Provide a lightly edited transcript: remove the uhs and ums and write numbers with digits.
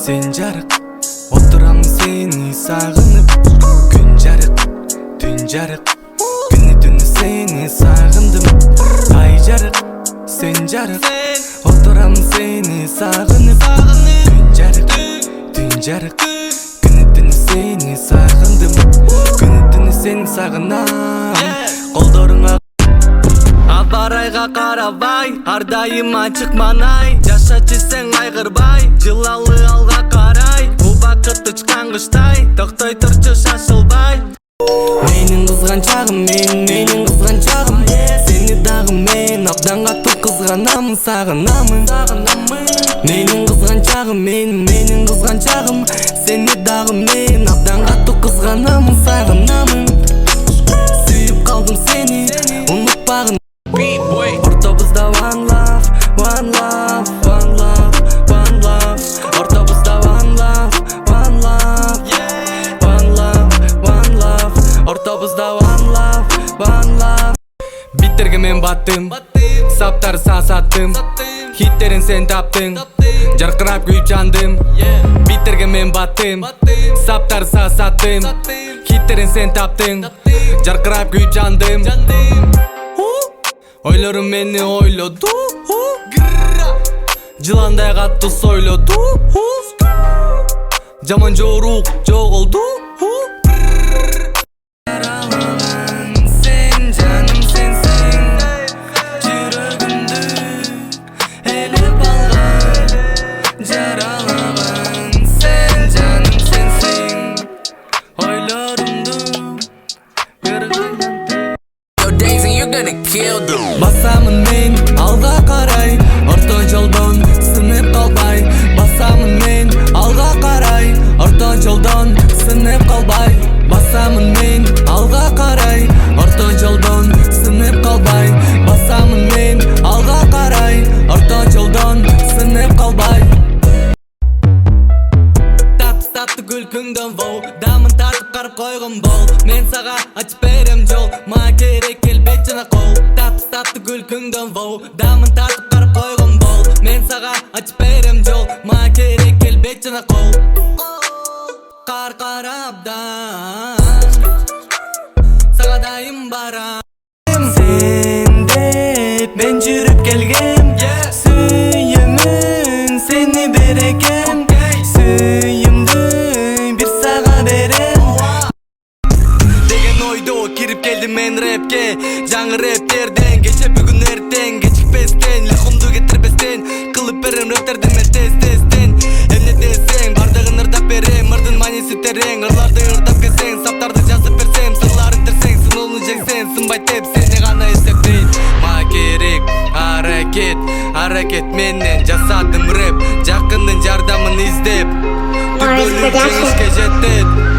sen жарык. Oturam seni sağınıp. Gün жарык, dün жарыk. Günü dünü seni sağındım. Ay жарык, sen жарыk. Oturam seni sağınıp. Gün жарыk, dün жарыk. Günü dünü seni sağındım. Günü dünü seni sağınam. Kollarına Abarayga karabay, ardayım açık manay. Yaşa çizsen aygırbay, жылалы alga karay. Bu bakıt uçkan kıştay, doktoy turçu şaşılbay. Menin kızgan çağım, menin kızgan çağım. Seni dağım men, abdan katı kızganam, sağınamın. Menin kızgan çağım, menin kızgan çağım. Seni dağım men, abdan katı kızganam, sağınamın. Suyup kaldım seni, unutpağın. Ortabızda one love, one love, one love, one love. Ortabızda one love, one love, one love, one love. Ortabızda one love, one love. Bitterge men battım, saptarı sağ sattım. Hitlerin sen taptın, jarkırap kuyup jandım. Bitterge men battım, saptarı sağ sattım. Hitlerin sen taptın, jarkırap kuyup jandım. Oylarım beni oyladı, Жыландай қатты сойлады, Жаман жорук жоголду. Жаралаған sen жаным sensin, жүрөгүмдү элеп алган. Жаралаған sen жаным sensin, ойлорумду Басамын мен алға қарай, орта жолдон сынып қалбай. Басамын мен алға қарай, орта жолдон сынып қалбай. Басамын мен алға қарай, орта жолдон сынып қалбай. Басамын мен алға қарай, орта жолдон сынып қалбай. Татты күлкүңдөн воу, дамын тартып карып койгон бол. Мен сага ачып берем жол, мага керек келбет жана кол. Татты күлкүңдөн воу, дамын тартып карып койгон бол. Мен сага ачып берем жол, мага керек келбет жана кол. Кар карабдан сага дайым барам. Сен деп мен жүрүп келгем, сүйүмүн сени берекем. Сүйүмдү бир сага берем деген ойдо кирип келдим мен рэпке. Жаңы рэптерден кече бүгүн эртең, кечикпестен, лихумду кетирбестен кылып берем рэптерди мен тез-тезден. Эмне десең бардыгын ырдап берем, ырдын маниси терең. Ырларды ырдап келсең, саптарды жазып берсем, сырларын терсең, сыноолун жеңсең, сынбай теп сени гана эсептейт. Мага керек аракет менен жасадым рэп, жакындын жардамын издеп. Түбөлүн жеңишке жетет.